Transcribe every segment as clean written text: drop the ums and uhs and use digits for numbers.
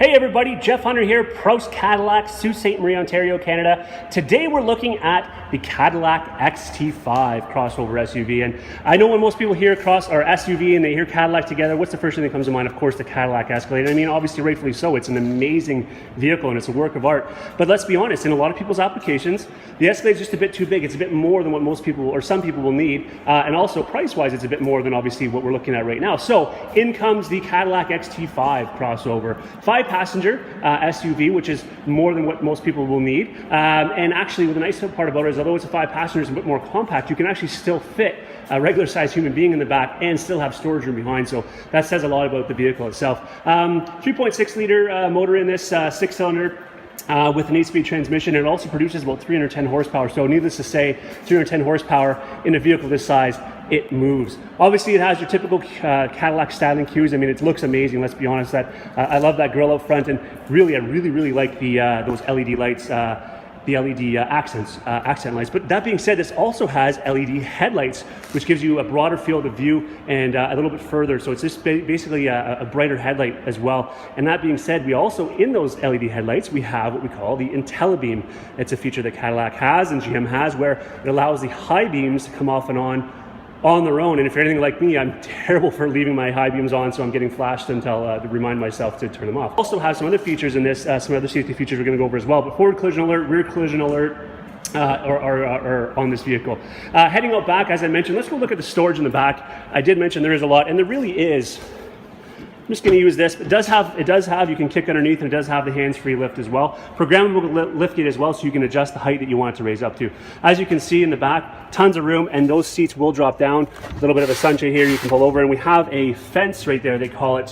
Hey everybody, Jeff Hunter here, Proust Cadillac, Sault Ste. Marie, Ontario, Canada. Today we're looking at the Cadillac XT5 crossover SUV. And I know when most people hear SUV and they hear Cadillac together, what's the first thing that comes to mind? Of course, the Cadillac Escalade. I mean, obviously, rightfully so. It's an amazing vehicle and it's a work of art. But let's be honest, in a lot of people's applications, the Escalade is just a bit too big. It's a bit more than what most people or some people will need. And also price-wise, it's a bit more than obviously what we're looking at right now. So in comes the Cadillac XT5 crossover. 5-passenger SUV, which is more than what most people will need. And actually, what the nice part about it is, although it's a 5-passenger, it's a bit more compact, you can actually still fit a regular-sized human being in the back and still have storage room behind. So that says a lot about the vehicle itself. 3.6-liter motor in this, 6-cylinder. With an 8-speed transmission, and it also produces about 310 horsepower. So needless to say, 310 horsepower in a vehicle this size, it moves. Obviously, it has your typical Cadillac styling cues. I mean, it looks amazing, let's be honest. I love that grille out front, and really, I really like the those LED lights, the LED accent lights. But that being said, this also has LED headlights, which gives you a broader field of view and a little bit further. So it's just basically a brighter headlight as well. And that being said, we also, in those LED headlights, we have what we call the IntelliBeam. It's a feature that Cadillac has and GM has, where it allows the high beams to come off and on their own. And if you're anything like me, I'm terrible for leaving my high beams on, so I'm getting flashed until to remind myself to turn them off. Also has some other features in this, some other safety features we're going to go over as well. But forward collision alert, rear collision alert, are on this vehicle. Heading out back, as I mentioned, let's go look at the storage in the back. I did mention there is a lot, and there really is. I'm just going to use this. It does have, you can kick underneath, and it does have the hands-free lift as well. Programmable lift gate as well, so you can adjust the height that you want it to raise up to. As you can see in the back, tons of room, and those seats will drop down. A little bit of a sunshade here you can pull over, and we have a fence right there, they call it,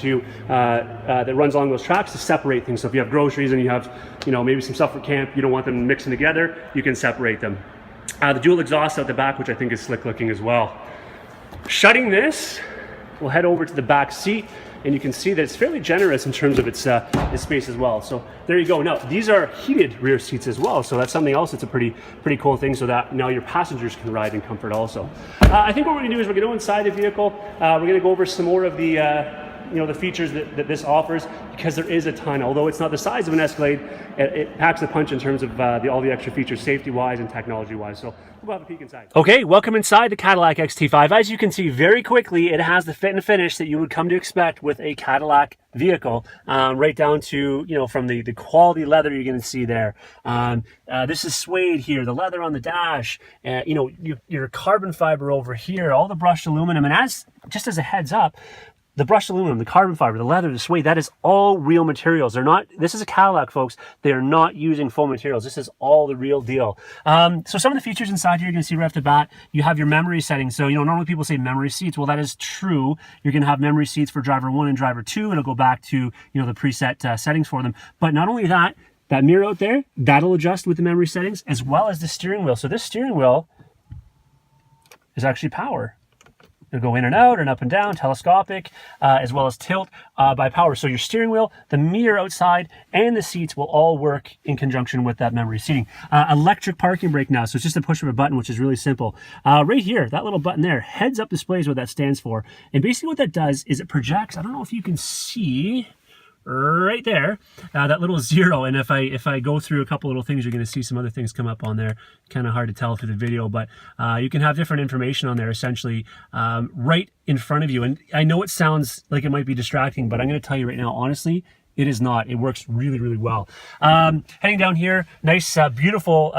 that runs along those tracks to separate things. So if you have groceries and you have, maybe some stuff for camp, you don't want them mixing together, you can separate them. The dual exhaust out the back, which I think is slick looking as well. Shutting this, we'll head over to the back seat. And you can see that it's fairly generous in terms of its space as well. So there you go. Now, these are heated rear seats as well. So that's something else that's a pretty cool thing, so that now your passengers can ride in comfort also. I think what we're going to do is we're going to go inside the vehicle. We're going to go over some more of the the features that this offers, because there is a ton. Although it's not the size of an Escalade, it packs a punch in terms of all the extra features, safety-wise and technology-wise. So we'll have a peek inside. Okay, welcome inside the Cadillac XT5. As you can see very quickly, it has the fit and finish that you would come to expect with a Cadillac vehicle, right down to, from the quality leather you're going to see there. This is suede here, the leather on the dash, your carbon fiber over here, all the brushed aluminum. And just as a heads up, the brushed aluminum, the carbon fiber, the leather, the suede, that is all real materials. This is a Cadillac, folks. They are not using foam materials. This is all the real deal. So some of the features inside here, you're going to see right off the bat, you have your memory settings. So, normally people say memory seats. Well, that is true. You're going to have memory seats for driver 1 and driver 2. It'll go back to, the preset settings for them. But not only that, that mirror out there, that'll adjust with the memory settings, as well as the steering wheel. So this steering wheel is actually power. It'll go in and out and up and down, telescopic, as well as tilt by power. So your steering wheel, the mirror outside, and the seats will all work in conjunction with that memory seating. Electric parking brake now, so it's just a push of a button, which is really simple. Right here, that little button there, heads up display is what that stands for. And basically what that does is it projects, I don't know if you can see, right there, that little 0. And if I go through a couple little things, you're going to see some other things come up on there. Kind of hard to tell through the video, but you can have different information on there essentially right in front of you. And I know it sounds like it might be distracting, but I'm going to tell you right now, honestly, it is not. It works really well. Heading down here, nice, beautiful,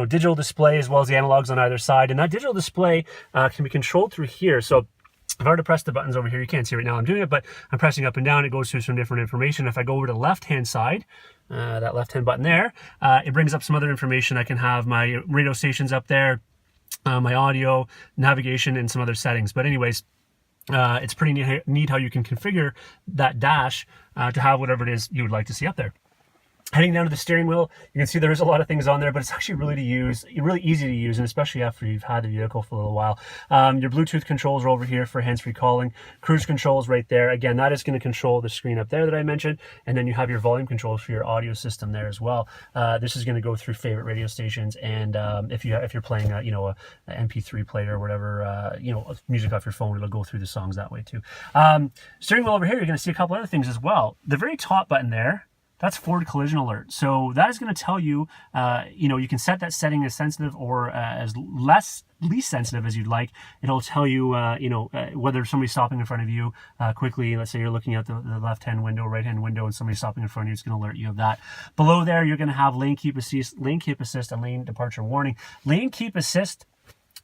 digital display, as well as the analogs on either side. And that digital display can be controlled through here. So if I were to press the buttons over here, you can't see right now I'm doing it, but I'm pressing up and down, it goes through some different information. If I go over to the left-hand side, that left-hand button there, it brings up some other information. I can have my radio stations up there, my audio, navigation, and some other settings. But anyways, it's pretty neat how you can configure that dash to have whatever it is you would like to see up there. Heading down to the steering wheel, you can see there's a lot of things on there, but it's actually really easy to use, and especially after you've had the vehicle for a little while. Your Bluetooth controls are over here for hands-free calling. Cruise controls right there. Again, that is going to control the screen up there that I mentioned, and then you have your volume controls for your audio system there as well. This is going to go through favorite radio stations, and if you're playing a MP3 player or whatever, music off your phone, it'll go through the songs that way too. Steering wheel over here, you're going to see a couple other things as well. The very top button there, that's forward collision alert. So that is going to tell you, you can set that setting as sensitive or as least sensitive as you'd like. It'll tell you, whether somebody's stopping in front of you quickly. Let's say you're looking out the left-hand window, right-hand window, and somebody's stopping in front of you. It's going to alert you of that. Below there, you're going to have lane keep assist, and lane departure warning. Lane keep assist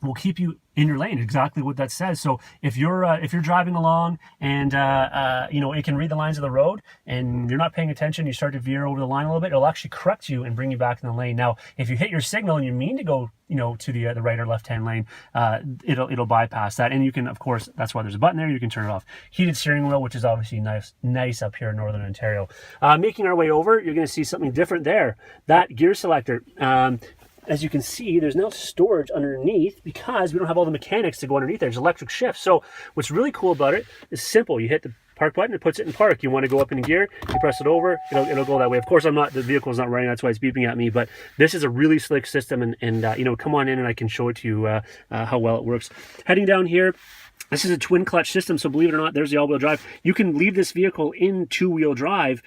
will keep you in your lane, exactly what that says. So if you're driving along and it can read the lines of the road and you're not paying attention, you start to veer over the line a little bit, it'll actually correct you and bring you back in the lane. Now, if you hit your signal and you mean to go to the right or left hand lane, it'll bypass that. And you can, of course, that's why there's a button there, you can turn it off. Heated steering wheel, which is obviously nice up here in Northern Ontario. Making our way over, you're going to see something different there. That gear selector. As you can see, there's now storage underneath because we don't have all the mechanics to go underneath there. There's electric shift. So what's really cool about it is simple. You hit the park button, it puts it in park. You want to go up in gear, you press it over, it'll go that way. Of course, the vehicle's not running, that's why it's beeping at me, but this is a really slick system, and come on in and I can show it to you how well it works. Heading down here, this is a twin clutch system, so believe it or not, there's the all-wheel drive. You can leave this vehicle in two-wheel drive,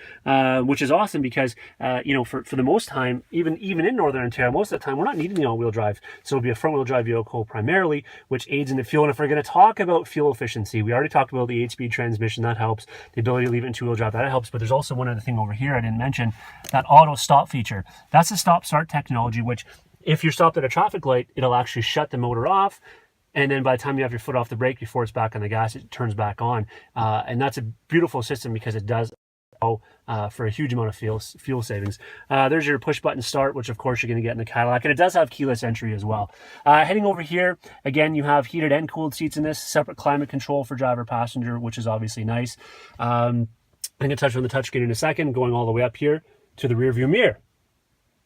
which is awesome because, for the most time, even in Northern Ontario, most of the time, we're not needing the all-wheel drive. So it'll be a front-wheel drive vehicle primarily, which aids in the fuel. And if we're going to talk about fuel efficiency, we already talked about the 8-speed transmission. That helps. The ability to leave it in two-wheel drive, that helps. But there's also one other thing over here I didn't mention, that auto stop feature. That's a stop-start technology, which if you're stopped at a traffic light, it'll actually shut the motor off. And then by the time you have your foot off the brake before it's back on the gas, it turns back on. And that's a beautiful system because it does for a huge amount of fuel savings. There's your push button start, which of course you're going to get in the Cadillac. And it does have keyless entry as well. Heading over here, again, you have heated and cooled seats in this. Separate climate control for driver passenger, which is obviously nice. I'm going to touch on the touchscreen in a second, going all the way up here to the rear view mirror.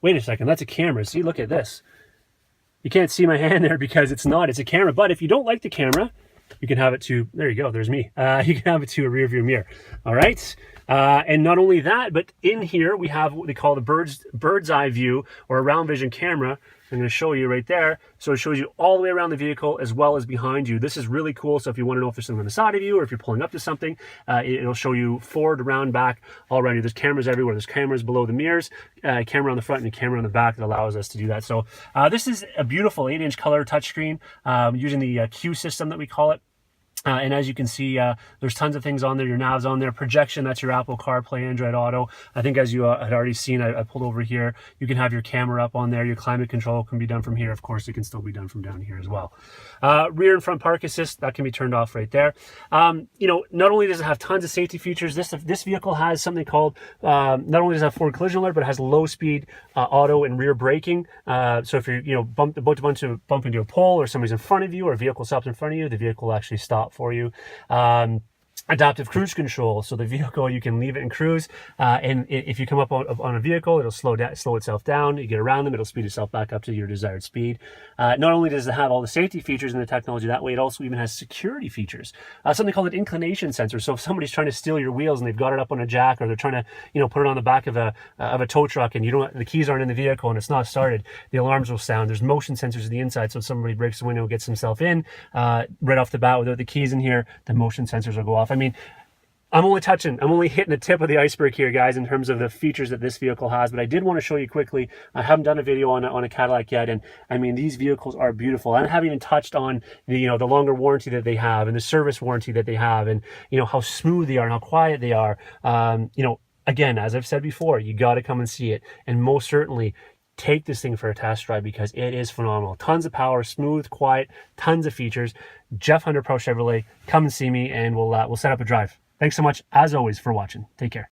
Wait a second, that's a camera. See, look at this. You can't see my hand there because it's a camera. But if you don't like the camera, you can have it to, there you go, there's me. You can have it to a rear view mirror. All right. And not only that, but in here we have what they call the bird's eye view or a round vision camera. I'm going to show you right there. So it shows you all the way around the vehicle as well as behind you. This is really cool. So if you want to know if there's something on the side of you or if you're pulling up to something, it'll show you forward, around, back, all around you. There's cameras everywhere. There's cameras below the mirrors, camera on the front and a camera on the back that allows us to do that. So this is a beautiful 8-inch color touchscreen using the Q system that we call it. And as you can see, there's tons of things on there. Your nav's on there. Projection, that's your Apple CarPlay, Android Auto. I think as you had already seen, I pulled over here. You can have your camera up on there. Your climate control can be done from here. Of course, it can still be done from down here as well. Rear and front park assist, that can be turned off right there. Not only does it have tons of safety features, this vehicle has something called, not only does it have forward collision alert, but it has low speed auto and rear braking. So if you're, about to bump into a pole or somebody's in front of you or a vehicle stops in front of you, the vehicle will actually stop for you. Adaptive cruise control, so the vehicle, you can leave it in cruise, and if you come up on a vehicle, it'll slow itself down. You get around them, it'll speed itself back up to your desired speed. Not only does it have all the safety features in the technology that way, it also even has security features. Something called an inclination sensor. So if somebody's trying to steal your wheels and they've got it up on a jack, or they're trying to put it on the back of a tow truck, and the keys aren't in the vehicle and it's not started, the alarms will sound. There's motion sensors on the inside, so if somebody breaks the window and gets himself in right off the bat without the keys in here, the motion sensors will go off. I mean, I'm only hitting the tip of the iceberg here, guys, in terms of the features that this vehicle has, but I did want to show you quickly. I haven't done a video on a Cadillac yet, and I mean, these vehicles are beautiful. I haven't even touched on the longer warranty that they have and the service warranty that they have, and how smooth they are and how quiet they are. Again, as I've said before, you got to come and see it, and most certainly take this thing for a test drive because it is phenomenal. Tons of power, smooth, quiet, tons of features. Jeff Hunter Pro Chevrolet, come and see me, and we'll set up a drive. Thanks so much, as always, for watching. Take care.